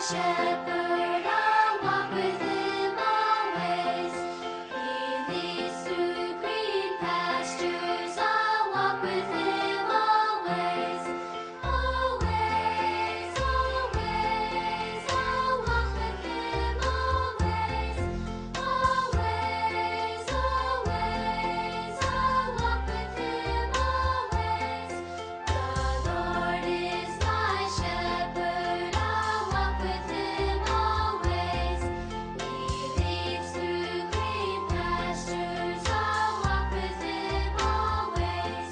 shepherd, I'll walk with him always. He leads through green pastures, I'll walk with him always. Always, always, I'll walk with him always. Always, always, I'll walk with him always. The Lord is my shepherd, I'll walk with him always. He leads through green pastures, I'll walk with him always.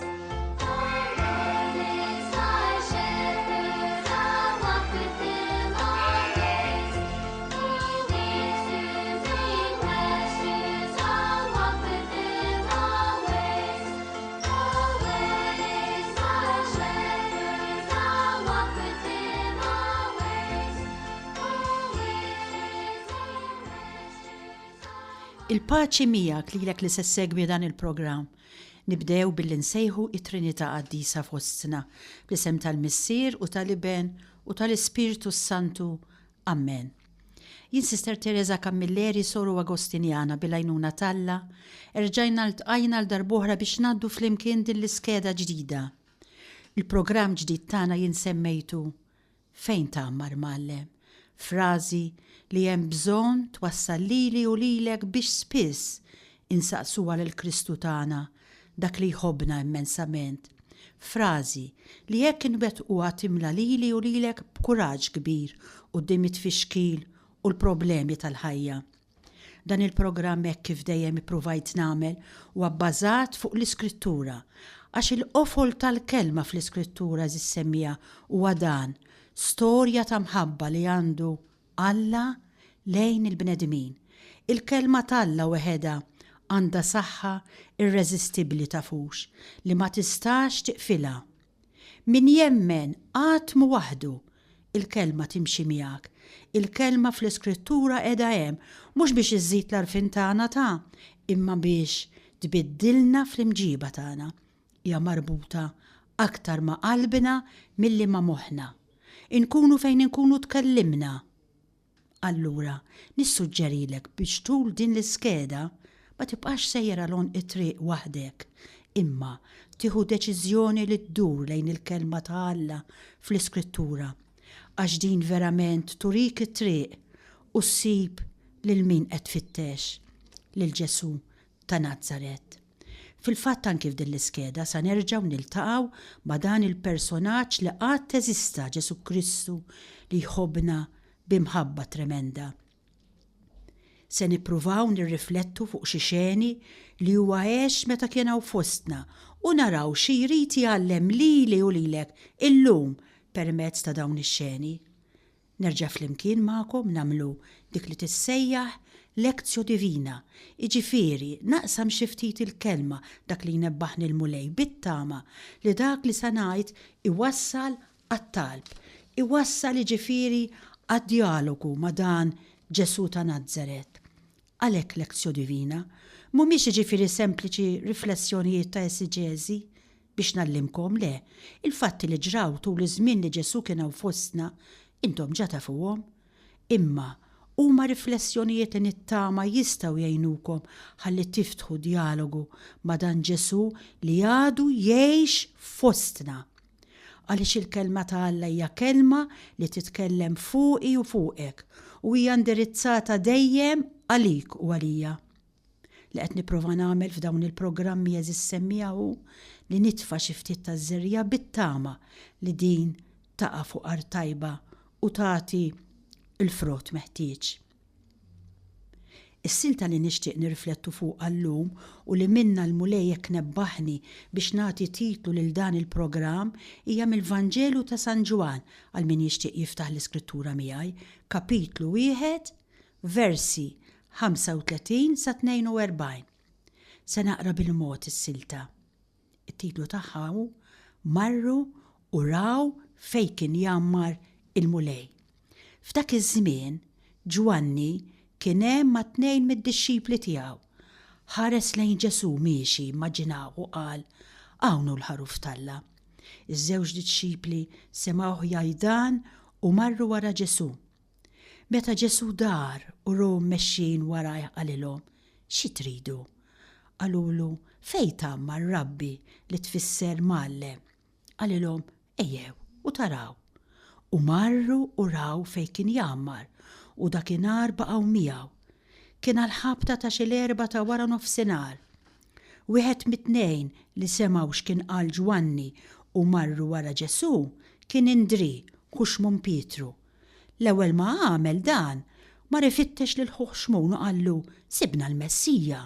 The Lord is my shepherd, I'll walk with him always. He leads through green pastures, I'll walk with him always. Always my shepherd, I'll walk with him always. Il-paċi miegħek lilek li se segwi dan il-programm. Nibdew billi nsejħu it-Trinità Qaddisa fostna, bl-isem tal-Missier u tal-Iben u tal-Ispiritu Santu. Amen. Jien Sister Teresa Camilleri Soru Agostinjana bil-għajnuna Talla, erġajna ltqajna l-darbohra biex naddu flimkien din l-iskeda ġdida. Il-programm ġdid tagħna jinsemmejtu Fejn tagħmar Mgħallem, frażi li hemm bżonn twassal lili u lilek biex spiss insaqsuha lill-Kristu tagħna dak li jħobbna immensament. Frażi li jekk inwettquha timla lili u lilek b'kuraġġ kbir quddiem it-tfixkil u l-problemi tal-ħajja. Dan il-programm hekk kif dejjem ippruvajt nagħmel huwa bbażat fuq l-Iskrittura għax il-qofol tal-kelma fl-Iskrittura żissemmija huwa dan, storja ta' mħabba li għandu Alla lejn il-bnedmin. Il-kelma tal-Alla weħeda għandha saħħa irreżistibbli tafux li ma tistax tiqfilha. Min jemmen għatmu waħdu il-kelma timxi miegħek. Il-kelma fl-Iskrittura qiegħda hemm mhux biex iżżid l-għarfien tagħna imma biex tbiddilna fl-imġiba tagħna. Hija marbuta aktar ma' qalbina milli ma' moħħna. Inkunu fejn inkunu tkellimna. Allura, nissuġġerilek biex tul din l-iskeda ma tibqax sejjera lon it-triq waħdek, imma tieħu deċiżjoni li ddur lejn il-kelma ta' Alla fl-Iskrittura, għax din verament turik it-triq u ssib lil min qed tfittex, lil Ġesu ta' Nazzaret. Fil-fatt anki f'din l-iskeda sa nerġgħu niltaqgħu ma' dan il-personaġġ li qatt teżista Ġesu Kristu li jħobbna b'imħabba tremenda. Se nippruvaw nirriflettu fuq xi xeni li huwa għex meta kien hawn fostna u naraw xi jrid jgħallem lili u lilek illum permezz ta' dawn ix-xeni. Nerġa' flimkien magħkom nagħmlu dik li tissejjaħ Lectio Divina, jiġifieri naqsam xi ftit il-kelma dak li jnebbaħni l-mulej bit-tama li dak li se ngħid iwassal għat-talb, iwassal jiġifieri għad-dialogu ma' dan Ġesu ta' Nazzaret. Għalhekk Lectio Divina mhumiex jiġifieri sempliċi riflessjonijiet ta' esiġeżi biex nallimkom le, il-fatti li ġraw tul iż-żmien li Ġesu kien hawn fostna intom ġa tafuhom, imma huma riflessjonijiet li nittama jistgħu jgħinukom ħalli tiftħu dialogu ma' dan Ġesu li għadu jgħix fostna. Għaliex il-kelma ta' Alla hija kelma li titkellem fuqi u fuqek u hija indirizzata dejjem għalik u għalija. Li qed nipprova nagħmel f'dawn il-programmi eżis semmija hu li nitfa' xi ftit taż-żerrija bit-tama li din taqa' fuq art tajba u tagħti il-frott meħtieġ. Is-silta li nixtieq nirriflettu fuq llum u li minna l-mulej jekk nebbaħni biex nagħti titlu lil dan il-programm hija mill-Vanġelu ta' San Ġwan għal min jixtieq jiftaħ l-Iskrittura miegħi, kapitlu 1, versi 35 sa 42. Se naqra bil-mod is-silta. It-titlu tagħha hu Marru u raw fejn kien jammar il-mulej. F'dak iż-żmien Ġwanni kien hemm ma' 2 mid-dixxipli tiegħu. Ħares lejn Ġesu miexi immaġinaw u qal hawn hu l-ħaruf talla. Iż-żewġ dixxipli semgħuh jgħidan u marru wara Ġesu. Meta Ġesu dar u rom mexxin warajh qalilhom, xi tridu? Qalulu fejn tagħmmar Rabbi li tfisser Mgħallem. Qalilhom ejjew u taraw. U marru u raw fejn kien jammar u dakinhar baqgħu miegħu. Kien għall-ħabta ta' xi l-4 ta' wara nofsinhar. Wieħed mit-tnejn li semgħu x'kien qal Ġwanni u marru wara Ġesu kien Indri, Xmun Pietru. L-ewwel ma għamel dan, mar ifittex lil Xmun u qallu sibna l-Messija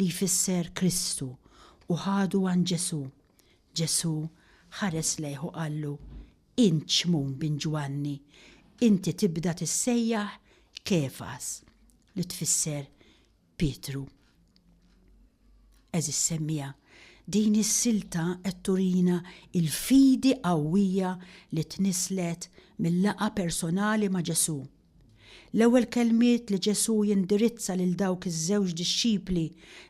li jfisser Kristu u ħadu għan Ġesu. Ġesu ħares lejh u qallu int Xmun bin Ġwanni, inti tibda tissejjaħ Kefas li tfisser Pietru. Eżis semmija, din is-silta qed turina il-fidi qawwija li tnislet mill-laqa personali ma' Ġesu. L-ewwel kelmiet li Ġesu jindirizza lil dawk iż-żewġ dixxipli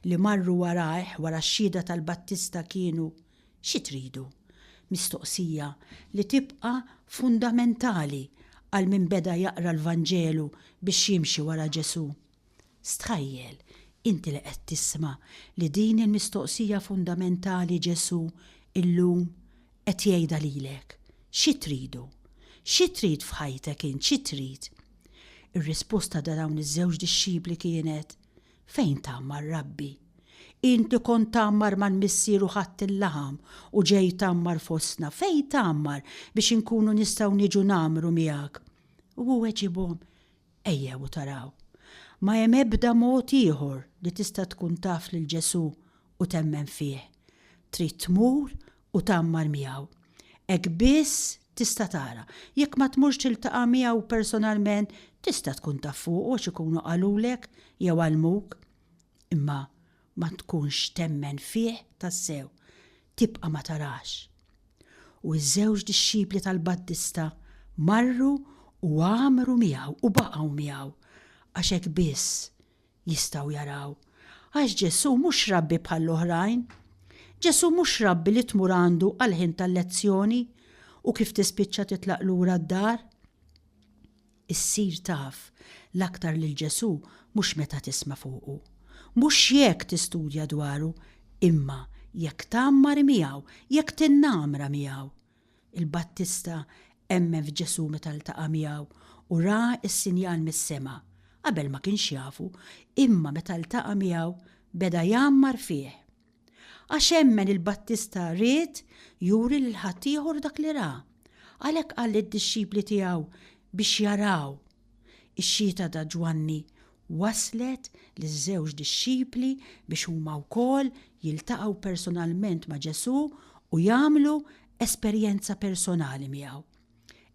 li marru warajh wara x-xhieda tal-Battista kienu xi tridu? Mistoqsija li tibqa' fundamentali għal min beda jaqra l-Vanġelu biex jimxi wara Ġesu. Stħajjel, inti li qed tisma' li din il-mistoqsija fundamentali Ġesu illum qed jgħidha lilek. Xi tridu? Xi trid f'ħajtek int? Xi trid? Ir-risposta ta' dawn iż-żewġ dixxipli kienet fejn tagħmmar Rabbi? Inti kont tagħmmar mal-missier u ħadd il-laħam u ġej tagħmmar fostna, fejn tagħmmar biex inkunu nistgħu niġu nagħmru miegħek? U hu weġibhom ejjew u taraw. Ma hemm ebda mod ieħor li tista' tkun taf lil Ġesu u temmen fih. Trid tmur u tagħmmar miegħu. Hekk biss tista' tara. Jekk ma tmurx tiltaqa' miegħu personalment, tista' tkun taf fuq għax ikunu qalulek jew għalmuk. Imma ma tkunx temmen fih tassew, tibqa' ma tarax. U ż-żewġ dixxipli tal-Battista marru u għamru miegħu u baqgħu miegħu. Għax hekk biss jistgħu jaraw. Għax Ġesu mhux Rabbi bħall-oħrajn. Ġesu mhux Rabbi li tmur għandu għall-ħin tal-lezzjoni u kif tispiċċa titlaq lura d-dar. Issir taf l-aktar lil Ġesu mhux meta tisma' fuqu. Mhux jekk tistudja dwaru, imma jekk tagħmmar miegħu, jekk tinnamra miegħu. Il-Battista emmen f'Ġesu meta ltaqa' miegħu u ra s-sinjal mis-sema. Qabel ma kienx jafu, imma meta ltaqa' miegħu beda jammar fih. Għax hemmen il-Battista ried juri lil ħadd ieħor dak li ra. Għalhekk qal lid-dixxipli tiegħu biex jaraw. Ix-xhieda ta' Ġwanni waslet liż-żewġ dixxipli biex huma wkoll jiltaqgħu personalment ma' Ġesu u jagħmlu esperjenza personali miegħu.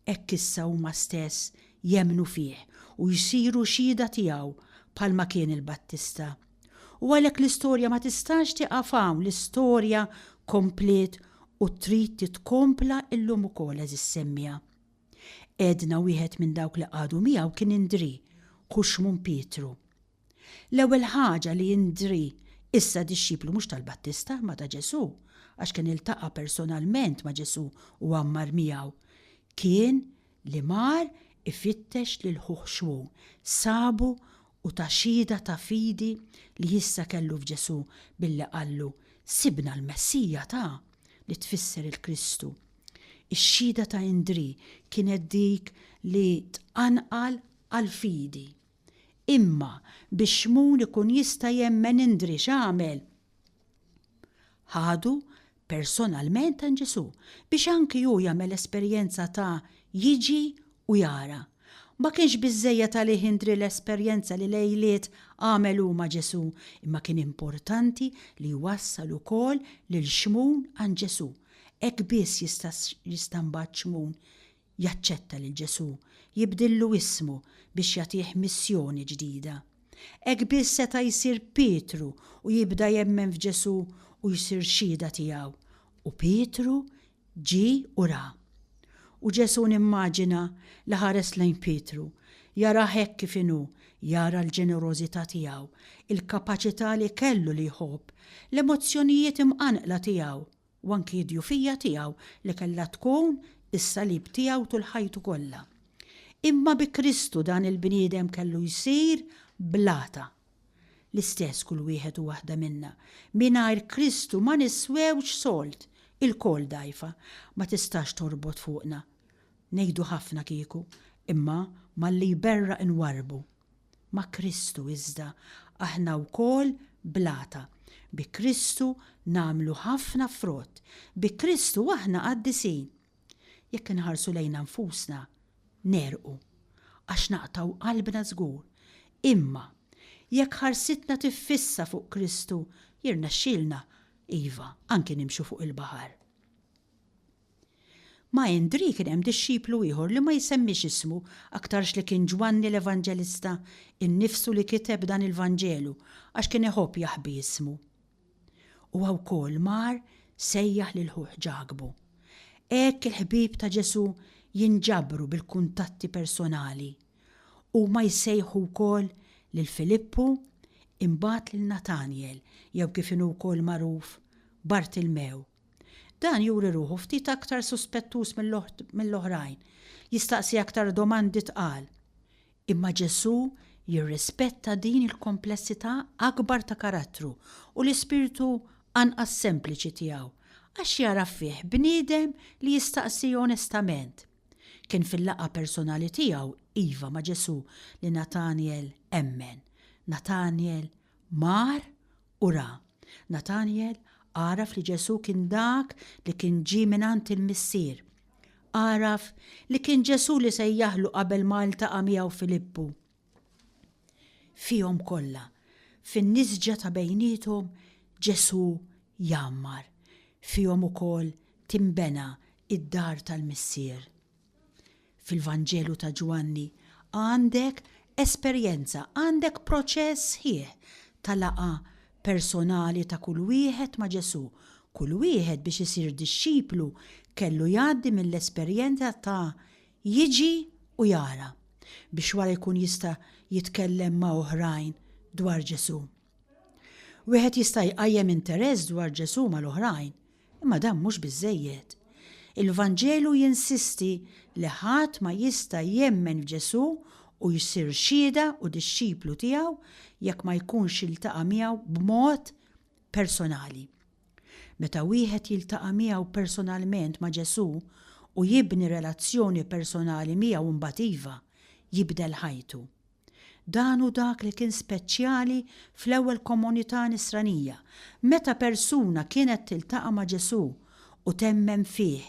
Hekk issa huma stess jemmnu fih u jsiru xhieda tiegħu bħalma kien il-Battista. U għalhekk l-istorja ma tistax tieqaf hawn, l-istorja komplet u trid titkompla illum ukoll eżis semmija. Edna wieħed minn dawk li qagħdu miegħu kien Indri, Xmun Pietru. L-ewwel ħaġa li Indri issa dixxiplu mhux tal-Battista ma ta' Ġesu, għax kien iltaqa' personalment ma' Ġesu u għammar miegħu, kien li mar ifittex lil Xmun, sabu u ta' xhieda ta' fidi li issa kellu f'Ġesu billi qallu sibna l-Messija ta' li tfisser il-Kristu. Ix-xhieda ta' Indri kienet dik li tqanqal għal-fidi. Imma biex Xmun ikun jista' jemmen Indri x'għamel? Ħadu personalment għand Ġesu biex anki hu jagħmel esperjenza ta' jiġi u jara. Ma kienx biżżejjed għalih Indri l-esperjenza li lejliet għamel hu ma' Ġesu, imma kien importanti li jwassal ukoll lil Xmun għand Ġesu. Hekk biss jista' mbagħad Xmun jaċċetta lil Ġesu, jibdillu ismu biex jagħtih missjoni ġdida. Hekk biss seta' jsir Pietru u jibda jemmen f'Ġesu u jsir xhieda tiegħu. U Pietru ġie u ra. U Ġesu nimmaġina li ħares lejn Pietru, jara hekk kif inhu, jara l-ġenerożità tiegħu, il-kapaċità li kellu li jħobb, l-emozzjonijiet imqanqla tiegħu u anki d-djufija tiegħu li kellha tkun is-salib tiegħu tul ħajtu kollha. imma bi Kristu dan il-bniedem kellu jsir blata. L-istess kull wieħed u waħda minna. Mingħajr Kristu ma niswewx solt, il-kol dajfa, ma tistax torbot fuqna. Ngħidu ħafna kieku, imma malli jberra inwarbu. Ma Kristu iżda aħna wkoll blata. Bi Kristu namlu ħafna frott. Bi Kristu aħna qaddisin. Jekk inħarsu lejna nfusna, nerqu, għax naqtaw qalbna żgur. Imma jekk ħarsitna tiffissa fuq Kristu, jirnexxielna iva anke nimxu fuq il-baħar. Ma Indri kien hemm dixxiplu ieħor li ma jsemmix ismu aktarx li kien Ġwanni l-Evanġelista, innifsu li kiteb dan il-Vanġelu għax kien iħobb jaħbi ismu. U wkoll mar sejjaħ lil ħuħ ġagbu. Hekk il-ħbieb ta' Ġesu jinġabru bil-kuntatti personali u ma jsejħu wkoll lil Filippu imbagħad lil Natanjel jew kif inhu wkoll magħruf Bartilmew. Dan juri ruħu ftit aktar suspettuż mill-oħrajn, jistaqsi aktar domandi tqal. Imma Ġesu jirrispetta din il-komplessità akbar ta' karattru u l-ispirtu anqas sempliċi tiegħu, għax jara fih bniedem li jistaqsi onestament. Kien fil-laqgħa personali tiegħu iva ma' Ġesu li Natanjel emmen. Natanjel mar u ra. Natanjel għaraf li Ġesu kien dak li kien ġie minant il-missier. Għaraf li kien Ġesu li sejjaħlu qabel ma ltaqa' miegħu Filippu. Fihom kollha, fin-nisġa ta' bejniethom Ġesu jammar. Fihom ukoll timbena id-dar tal-missier. Fil-Vanġelu ta' Ġwanni għandek esperjenza, għandek proċess ħieħ ta' laqa personali ta' kull wieħed ma' Ġesu. Kull wieħed biex isir dixxiplu kellu jgħaddi mill-esperjenza ta' jiġi u jara biex wara jkun jista' jitkellem ma' oħrajn dwar Ġesu. Wieħed jista' jqajjem interess dwar Ġesu mal-oħrajn, imma dan mhux biżżejjed. Il-Vanġelu jinsisti li ħadd ma jista' jemmen f'Ġesu u jsir xhieda u dixxiplu tiegħu jekk ma jkunx jiltaqa' miegħu b'mod personali. Meta wieħed jiltaqa' miegħu personalment ma' Ġesu u jibni relazzjoni personali miegħu mbagħad iva jibdel ħajtu. Dan hu dak li kien speċjali fl-ewwel komunità Nisranija, meta persuna kienet tiltaqa' ma' Ġesu u temmen fih,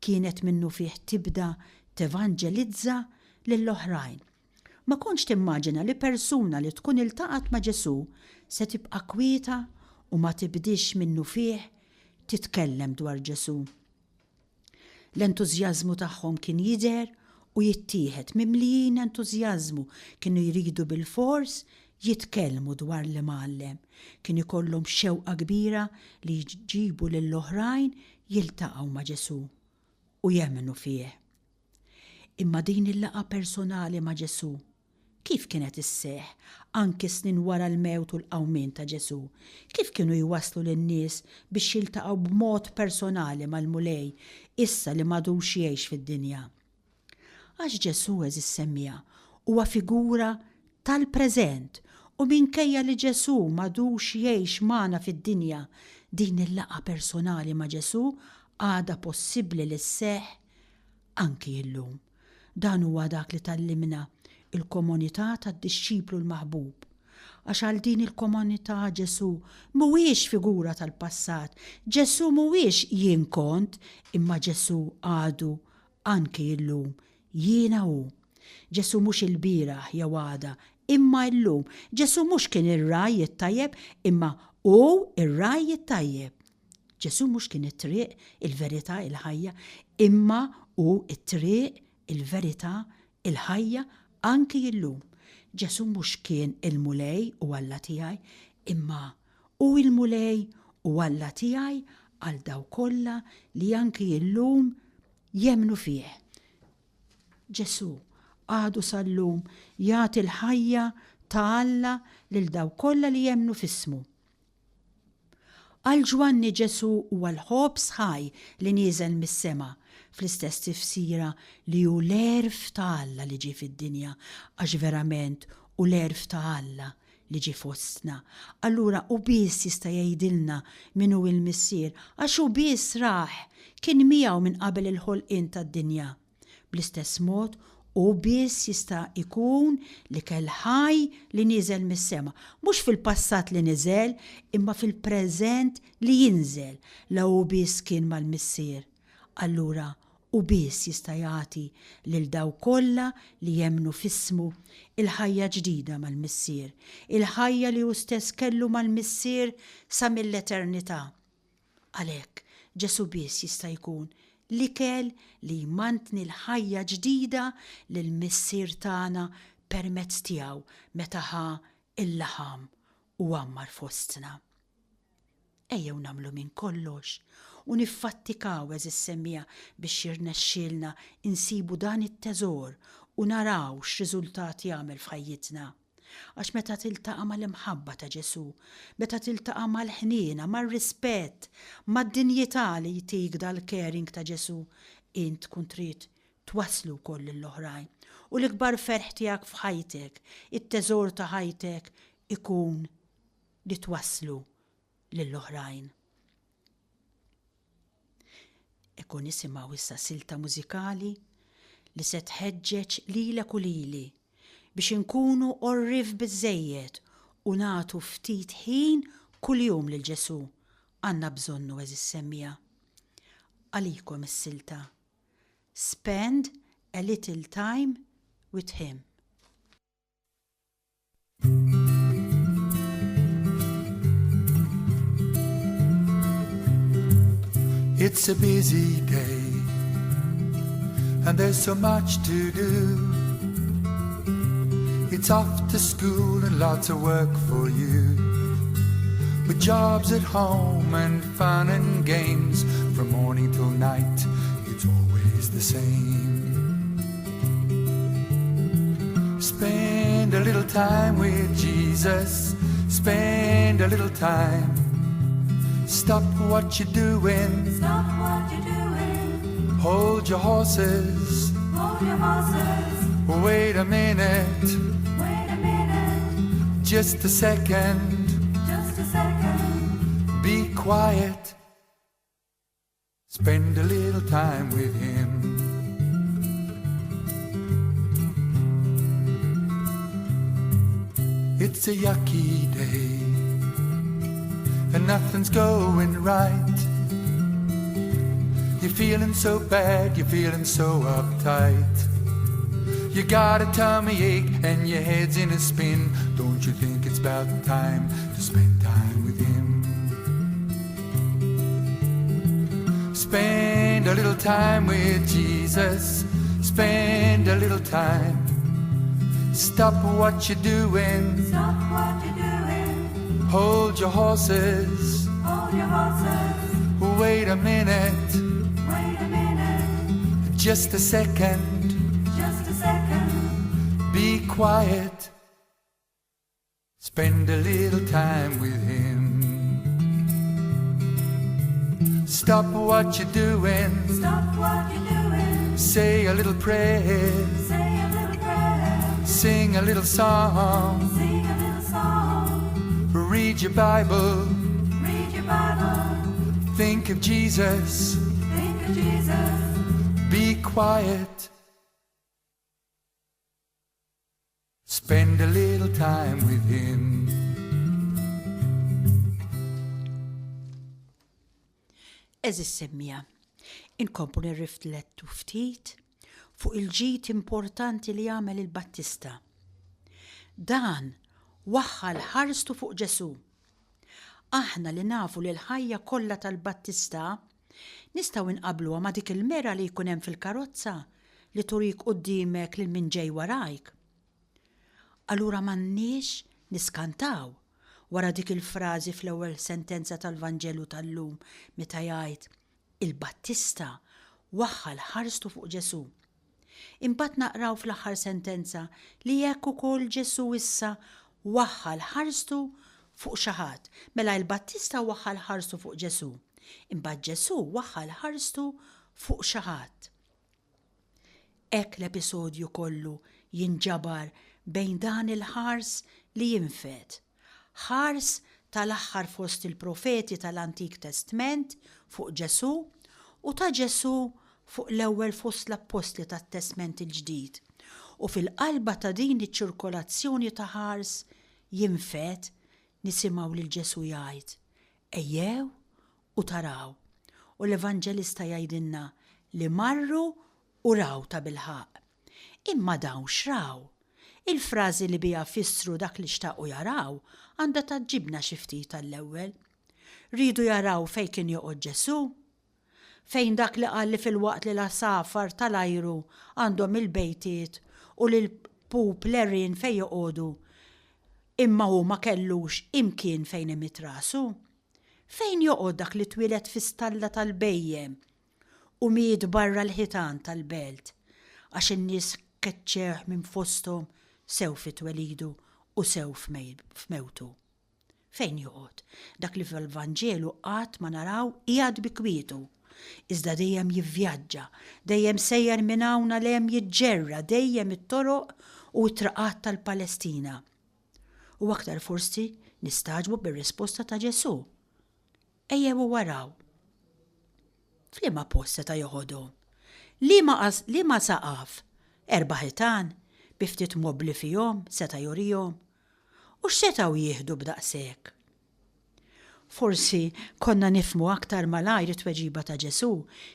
kienet minnu fih tibda tevanġelizza lill-oħrajn. Ma kontx timmaġina li persuna li tkun iltaqat ma' Ġesu se tibqa' kwieta u ma tibdix minnu fih titkellem dwar Ġesu. L-entużjażmu tagħhom kien jidher u jittieħed mimlijin entużjażmu, kienu jridu bil-fors jitkellmu dwar li mgħallem. Kien ikollhom xewqa kbira li jġibu lill-oħrajn jiltaqgħu ma' Ġesu u jemmnu fih. Imma din il-laqa personali ma' Ġesu kif kienet isseħħ anki snin wara l-mewt u l-qawmien ta' Ġesu? Kif kienu jwasslu lin-nies biex jiltaqgħu b'mod personali mal-mulej issa li m'għadux jgħix fid-dinja? Għax Ġesu eżis semmija huwa figura tal-preżent u minkejja li Ġesu m'għadux jgħix magħna fid-dinja, din il-laqa personali ma' Ġesu għada possibbli li sseħħ anki llum. Dan huwa dak li tallimna il-komunità tad-dixxiplu l-maħbub. Għax għal din il-komunità Ġesu mhuwiex figura tal-passat, Ġesu mhuwiex jien kont, imma Ġesu għadu anki llum. Jiena hu. Ġesu mhux il-bieraħ jew għada, imma llum. Ġesu mhux kien ir-raj it-tajjeb, imma hu ir-raj it-tajjeb. Ġesu mhux kien it-triq, il-verità, il-ħajja, imma hu it-triq, il-verità, il-ħajja anki llum. Ġesu mhux kien il-mulej u Alla tiegħi, imma hu il-mulej u Alla tiegħi għal daw kollha li anki llum jemmnu fih. Ġesu għadu sal-lum jagħti l-ħajja ta' Alla lil daw kollha li jemmnu f'ismu. Għal Ġwanni Ġesu huwa l-ħobb sħaj li nieżel mis-sema fl-istess tifsira li hu l-erf ta' Alla li ġie fid-dinja għax verament hu l-erf ta' Alla li ġie fostna. Allura hu biss jista' jgħidilna min hu l-Missier għax hu biss raħ kien miegħu minn qabel il-ħolqien tad-dinja. Bl-istess mod u biss jista' ikun li kell ħaj li nieżel mis-sema, mhux fil-passat li niżel, imma fil-preżent li jinżel la hu biss kien mal-Missier. Allura u biss jista' jagħti lil daw kollha li jemmnu f'ismu il-ħajja ġdida mal-Missier, il-ħajja li hu stess kellu mal-Missier sa mill-eternità. Għalhekk Ġesu biss jista' jkun l-ikel li jmantni l-ħajja ġdida lill-Missier tagħna permezz tiegħu meta ħa il-laħam u għammar fostna. Ejjew nagħmlu minn kollox u niffattikaw is-semmija biex jirnexxielna insibu dan it-teżor u naraw x'riżultati jagħmel f'ħajjitna. Għax meta tiltaqa' mal-imħabba ta' Ġesu, meta tiltaqa' mal-ħniena, mar-rispett, mad-dinjità li jtik dal-caring ta' Ġesu, int tkun trid twasslu wkoll lill-oħrajn. U l-ikbar ferħ tiegħek f'ħajtek, it-teżor ta' ħajtek ikun li twasslu lill-oħrajn. Ikun nisimgħu issa silta mużikali li se tħeġġeġ lilek u lili biex inkunu qorrif biżżejjed u nagħtu ftit ħin kuljum lil Ġesu. Għandna bżonnu is-semmija. Għalikom is-silta. Spend a little time with him. It's a busy day and there's so much to do. It's off to school and lots of work for you, with jobs at home and fun and games from morning till night. It's always the same. Spend a little time with Jesus. Spend a little time. Stop what you're doing. Stop what you're doing. Hold your horses. Hold your horses. Wait a minute. Wait a minute. Just a second. Just a second. Be quiet. Spend a little time with him. It's a yucky day and nothing's going right. You're feeling so bad, you're feeling so uptight. You got a tummy ache and your head's in a spin. Don't you think it's about time to spend time with him? Spend a little time with Jesus. Spend a little time. Stop what you're doing. Stop what you're doing. Hold your horses. Hold your horses. Wait a minute. Wait a minute. Just a second. Just a second. Be quiet. Spend a little time with him. Stop what you're doing. Stop what you're doing. Say a little prayer. Say a little prayer. Sing a little song. Sing a little song. Read your Bible. Read your Bible. Think of Jesus. Think of Jesus. Be quiet. Spend a little time with him. Eżis semmija, inkomplu nirriflettu ftit fuq il-ġid importanti li jagħmel il-Battista. Dan waħħal ħarstu fuq Ġesu. Aħna li nafu li l-ħajja kollha tal-Battista nistgħu nqabluha ma' dik il-mera li jkun hemm fil-karozza li turik quddiemek lil min ġej warajk. Allura m'għandniex niskantaw wara dik il-frażi fl-ewwel sentenza tal-Vanġelu tal-lum meta jgħid il-Battista waħħal ħarstu fuq Ġesu. Imbagħad naqraw fl-aħħar sentenza li jekk ukoll Ġesu issa waħħal ħarstu fuq xi ħadd, mela l-Battista waħħal ħarsu fuq Ġesu. Imbagħad Ġesu waħħal ħarstu fuq xi ħadd. Hekk l-episodju kollu jinġabar bejn dan il-ħars li jinfed. Ħars tal-aħħar fost il-profeti tal-Antik Testament fuq Ġesu u ta' Ġesu fuq l-ewwel fost l-Apostli tat-Testament il-ġdid. U fil-qalba ta' din iċ-ċirkolazzjoni ta' ħars jinfed nisimgħu lil Ġesu jgħid: ejjew u taraw. U l-Evanġelista jgħidilna li marru u raw ta' bilħaq. Imma dawn x'raw? Il-frażi li biha fissru dak li xtaqu jaraw għandha taġġibna xi ftit tal-ewwel. Ridu jaraw fejn kien joqgħod Ġesu? Fejn dak li qal li fil-waqt li l-asafar tal-ajru għandhom il-bejtiet u l-pup l-erin fejn joqogħdu imma hu ma kellux imkien fejn imit rasu? Fejn joqgħod dak li twieled fi-stalla tal-bejjem u miet barra l-ħitan tal-belt għax in-nies keċċeħ minn fosthom sew fit-twelidu u sew f'mewtu. Fejn joqgħod? Dak li fil-Vanġelu qatt ma naraw qiegħed bi kwietu. Iżda dejjem jivvjaġġa, dejjem sejjer minn hawn għalhem jiġġerra dejjem it-toroq u t-traqat tal-Palestina. U aktar forsi nistaġbu bir-risposta ta' Ġesu. Ejjew u waraw. F'liema post seta' joħodhom? Liema saqaf? 4 ħitan, bi ftit mobbli fihom seta' jurihom. U x'setgħu jieħdu b'daqshekk? Forsi konna nifmu aktar malajr it-tweġiba ta' Ġesu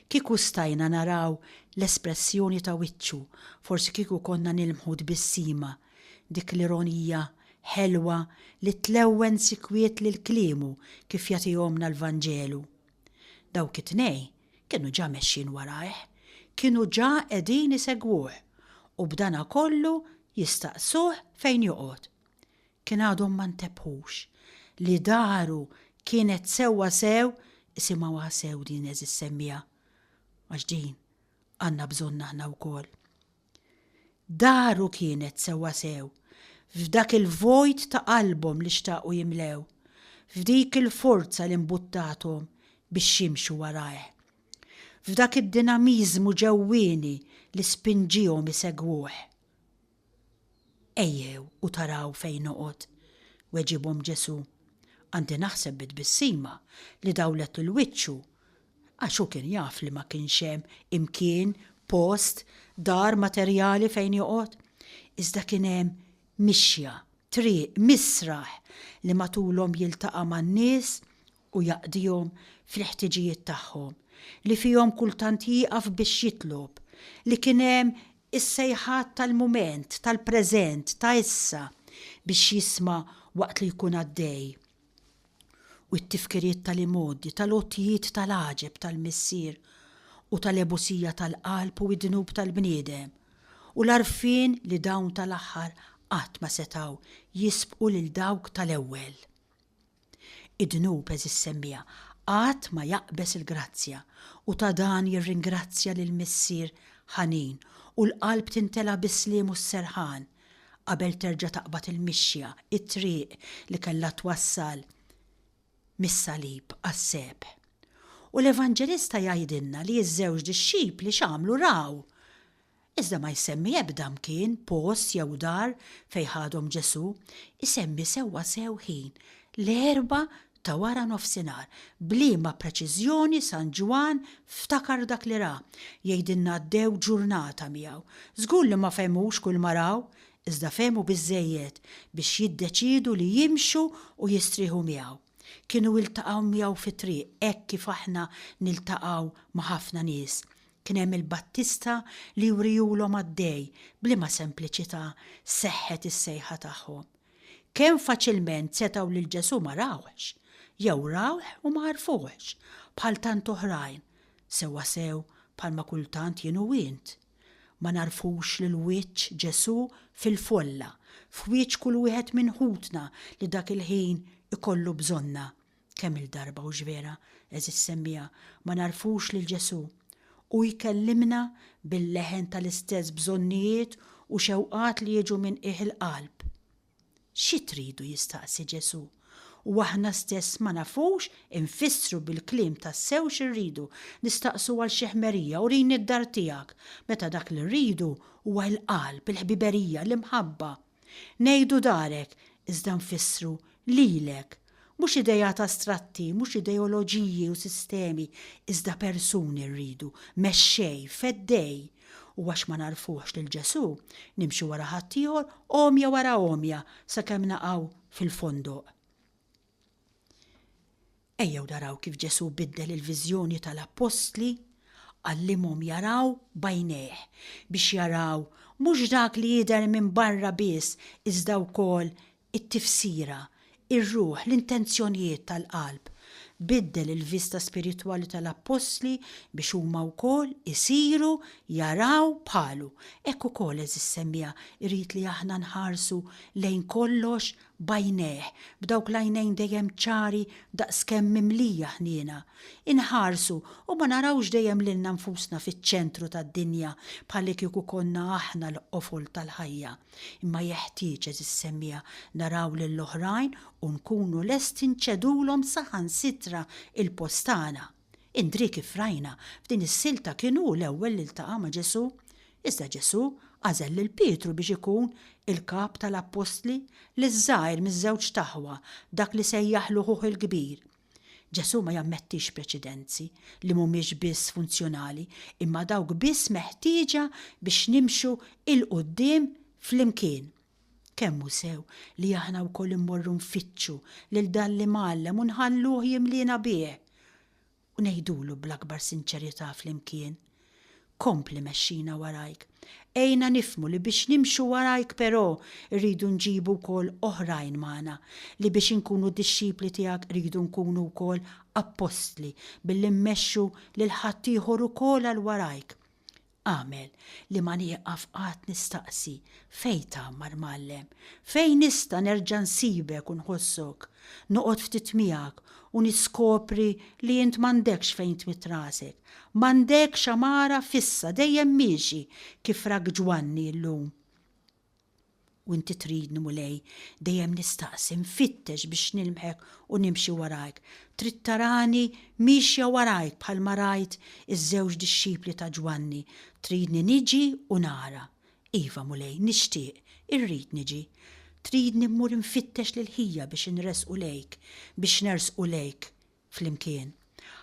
kieku stajna naraw l-espressjoni ta' wiċċu, forsi kieku konna nilmħu bis-sima dik l-ironija ħelwa li tlewwen sikwiet lil kliemu kif jagħtihomna l-Vanġelu. Dawk it-tnejn kienu ġa mexxin warajh, kienu ġa qegħdin isegwuh u b'dana kollu jistaqsuh fejn joqgħod. Kien għadhom ma ntebħux li daru kienet sewwa sew isimgħuha sew din eżis semmija għax din għandna bżonna aħna wkoll. Daru kienet sewwa sew f'dak il-vojt ta' qalbhom li xtaqu jimlew, f'dik il-forza li mbuttathom biex jimxu warajh, f'dak id-dinamiżmu ġewwieni li spinġihom isegwuh. Ejjew u taraw fejn noqgħod, weġibhom Ġesu. Għandi naħseb bis-sima li dawlet il-wiċċu għax hu kien jaf li ma kienx hemm imkien, post, dar materjali fejn joqgħod. Iżda kien hemm mixja, triq, misraħ li matulhom jiltaqa' man-nies u jaqdihom fl-ħtiġijiet tagħhom, li fihom kultant jieqaf biex jitlob, li kien hemm is-sejħat tal-mument, tal-preżent, ta' issa biex jisma' waqt li jkun għaddej. U t-tifkiriet tal-imoddi, tal-ottijiet tal-aġeb tal-missier u tal-ebusija tal-qalb u id-dnub tal-bniedem u l-arfin li dawn tal-aħħar qatt ma setaw jisbqu lil dawk tal-ewwel. Id-dnub eżis semmija qatt ma jaqbes il-grazzja u ta' dan jirringrazzja lil missier ħanin u l-qalb tintela bis-sliem u s-serħan qabel terġa' taqbad il-mixja, it-triq li kellha twassal mis-salib għas-seb. U l-Evanġelista jgħidilna li ż-żewġ dixxip li x'għamlu raw. Iżda ma jsemmi ebda mkien, post jew dar fejn ħadhom Ġesu, isemmi sewwa sew ħin l-4 ta' wara nofsinhar, bliema preċiżjoni San Ġwan ftakar dak li ra, jgħidilna għaddew ġurnata miegħu. Żgur li ma fehmux kull ma raw, iżda fehmu biżżejjed biex jiddeċidu li jimxu u jistrieħu miegħu. Kienu iltaqgħu miegħu fit-triq hekk kif aħna niltaqgħu ma' ħafna nies. Kien hemm il-Battista li jurihulhom għaddej bliema sempliċità seħħet is-sejħa tagħhom. Kemm faċilment setgħu lil Ġesu ma rawhx, jew rawh u ma għarfuhx, bħal tant oħrajn, sewwa sew bħalma kultant jien u int. Ma narfux lil wiċċ Ġesu fil-folla, f'wiċċ kull wieħed minn ħutna li dak il-ħin ikollu bżonna. Kemm il-darba u ġvera, eżis semmija, ma narfux lil Ġesu u jkellimna bil-leħen tal-istess bżonnijiet u xewqat li jiġu minn il-qalb. Xi tridu jistaqsi Ġesu u aħna stess ma nafux infissru bil-klim tas-sew xirridu nistaqsu għal xi ħmerija u rini d-dar tiegħek meta dak li rridu huwa l-qalb, il-ħbiberija, l-imħabba. Ngħidu darek iżda nfissru lilek. Mhux idejat astratti, mhux ideoloġiji u sistemi, iżda persuni rridu, mexxej, feddej. U għax ma narfuħx lil Ġesu, nimxu wara ħaddieħor omja wara omja sakemm naqgħu fil-fondoq. Ejjew naraw kif Ġesu biddel il-viżjoni tal-apostli għallimhom jaraw bajnejh biex jaraw mhux dak li jidher minn barra biss iżda wkoll it-tifsira, ir-ruħ, l-intenzjonijiet tal-qalb. Biddel il-vista spiritwali tal-apostli biex huma wkoll isiru jaraw bħalu. Hekk ukoll eżis semmija irrid li aħna nħarsu lejn kollox bajnejh, b'dawk l-għajnejn dejjem ċari daqskemm mimlija ħniena. Inħarsu u ma narawx dejjem lilna nfusna fiċ-ċentru tad-dinja bħalli kieku konna aħna l-qofol tal-ħajja. Imma jeħtieġ eżis semmija naraw lill-oħrajn u nkunu lesti nċedulhom saħansitra il-postana. Indri kif rajna f'din is-silta kienu l-ewwel li ltaqa' ma' Ġesu, iżda Ġesu għażel lil Pietru biex ikun il-kap tal-apostli li żgħir miż-żewġ taħwa dak li sejjaħlu ħuħ il-kbir. Ġesu ma jammettix preċedenzi li mhumiex biss funzjonali imma dawk biss meħtieġa biex nimxu il-qudiem flimkien. Kemmu sew li aħna wkoll immorru nfittxu lil dan li mgħallem u nħalluh jimlina bih. U ngħidulu bl-akbar sinċerità flimkien. Kompli mexxina warajk. Ejna nifmu li biex nimxu warajk però rridu nġibu wkoll oħrajn magħna li biex inkunu dixxipli tiegħek rridu nkunu wkoll apostli billi mmexxu lil ħadd ieħor ukoll għal warajk. Għamel li ma nieqaf qatt nistaqsi fejn tagħmar Mgħallem, fejn nista' nerġa' nsibek u nħossok, noqgħod ftit miegħek u niskopri li int m'għandekx fejn tmit rasek, m'għandekx amara fissa dejjem miexi kif rak Ġwanni llum. U inti tridni mulej dejjem nistaqsi nfittex biex nilmħek u nimxi warajk. Trid tarani mixja warajk bħalma rajt iż-żewġ dixxipli ta' Ġwanni. Tridni niġi u nara. Iva mulej, nixtieq, irrid niġi. Tridni mmur nfittex lil ħija biex nresqu lejk, biex nersqu lejk flimkien.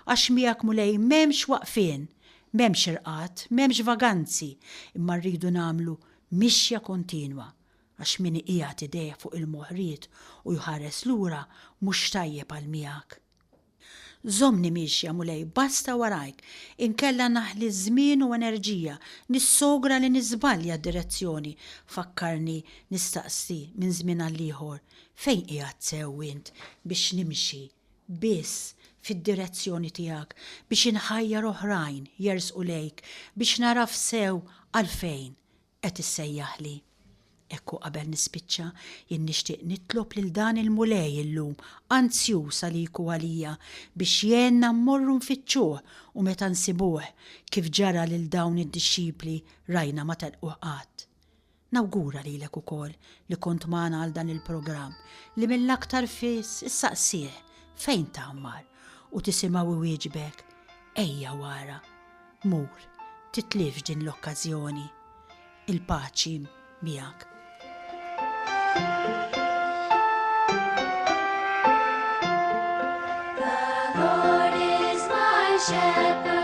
Għax miegħek mulej m'hemmx waqfien, m'hemmx irqat, m'hemmx vaganzi, imma rridu nagħmlu mixja kontinwa. Għax min qiegħed idejh fuq il-moħriet u jħares lura mhux tajjeb għal miegħek. Żommni mixja mulej basta warajk, inkella naħli żmien u enerġija, nissogra li niżbalja d-direzzjoni, fakkarni nistaqsi minn żmien għal ieħor fejn qiegħed sew int biex nimxi biss fid-direzzjoni tiegħek biex inħajjar oħrajn jersqu lejk biex naraf sew għalfejn qed issejjaħli. Ekku qabel nispiċċa jien nixtieq nitlob lil dan il-mulej illum anzjuż għaliku għalija biex jenna mmorru nfittxuh u meta nsibuh kif ġara lil dawn id-dixxipli rajna ma telqu qatt. Nawgura lilek ukoll li kont magħna għal dan il-programm li mill-aktar fis issaqsih fejn tagħmar u tisimgħu iwieġbek ejja wara. Mur, titlifx din l-okkażjoni. Il-paċi miegħek. The Lord is my shepherd.